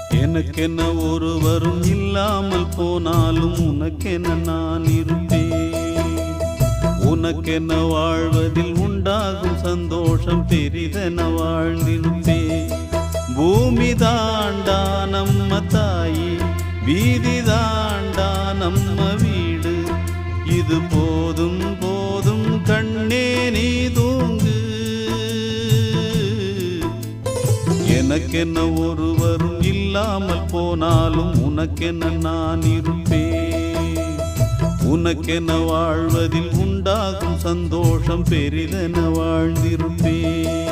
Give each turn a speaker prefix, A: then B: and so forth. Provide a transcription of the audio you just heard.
A: எனக்கென்ன ஒருவரும் இல்லாமல் போனாலும் உனக்கென்ன நான் இருப்பேன். உனக்கென்ன வாழ்வதில் உண்டாகும் சந்தோஷம் பெரிதென வாழ்ந்திருப்பேன். பூமி தாண்டா நம்ம தாயி, வீதி தாண்டா நம்ம வீடு. இது போதும் போதும் கண்ணே நீ தூங்கு. எனக்கென்ன ஒருவரும் இல்லாமல் போனாலும் உனக்கென்ன நான் இருப்பேன். உனக்கென்ன வாழ்வதில் உண்டாகும் சந்தோஷம் பெரிதென வாழ்ந்திருப்பேன்.